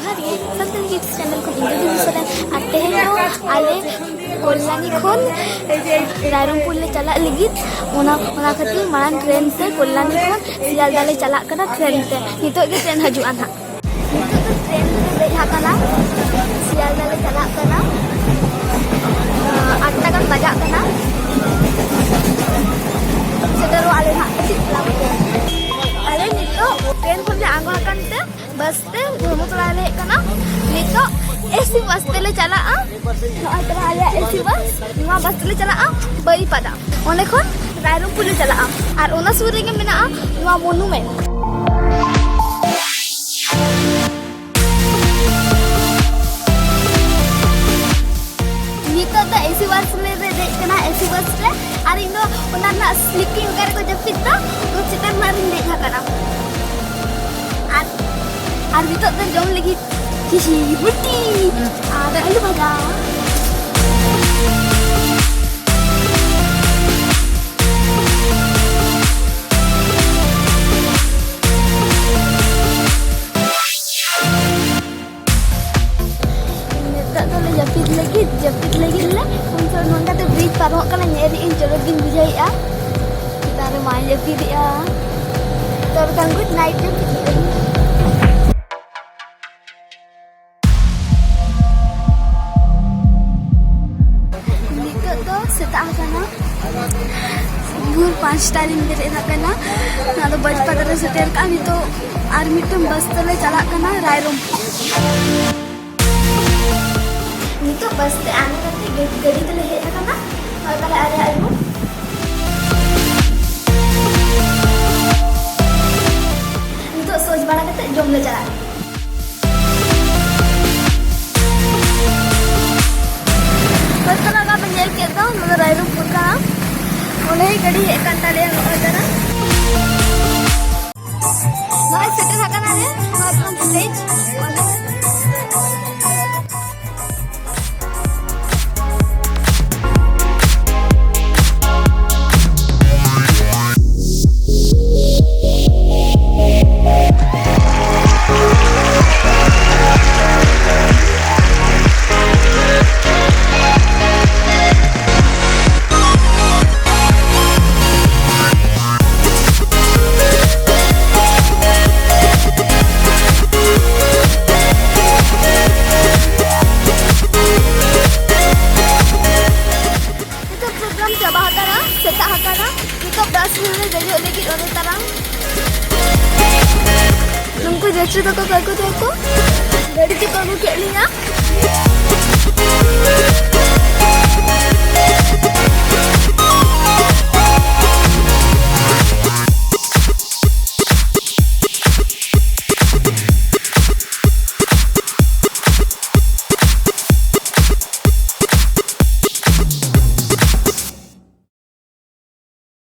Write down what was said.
जोहार गे Santali kids channel को इंद्रजीत मिसरन और तेहें दो आले कल्याणी खन रायरंगपुर ले चला लगित ओना खातिर मारान ट्रेन ते कल्याणी खन सियालदा ले चला कना ट्रेन ते नितो गे ट्रेन हजुआ ना नितो तो ट्रेन ले देज हाकना सियालदा ले चला कना 8 टा गान बजा कना सेटरो आले ना आले नितो ट्रेन खन ले आंगो हाकन ते बस ते धर्मतला ले कना नितो एसी बस ते ले चला नोतरा आले एसी बस नुआ बस ते ले चला बईपादा ओने खन रायरंगपुर ले चला और ओना सुर रे मेना नुआ मोनुमेंट नितो द एसी बस ले दे कना एसी बस रे और इनो ओना ना स्लीपिंग करे को जपित तो चितर मारिन दे कना और नितो द जम लगी किसी बुटी ada alu pada tak tahu japit lagi lah untuk nonton tu bridge parok kan nyari injolok din bujai kita ada main japit ya terus good night tu setak kana भोर 5 time बेरे कना ना तो बजपादा रे सेटेर का नि तो आर मिटम बस तले चला कना रायरंगपुर नि तो बस ते आने करते गाड़ी तले हे कना और तले आरे आइबो नि तो सोच बड़ा कते जम ले चला बस तला का बंजल के तो मतलब रायरंगपुर का ओने गड़ी एकांताले नोदरा नॉइस सेटर हाकना रे not village Nunggu jatuh toko gagu gaड़ी ती करू के लिया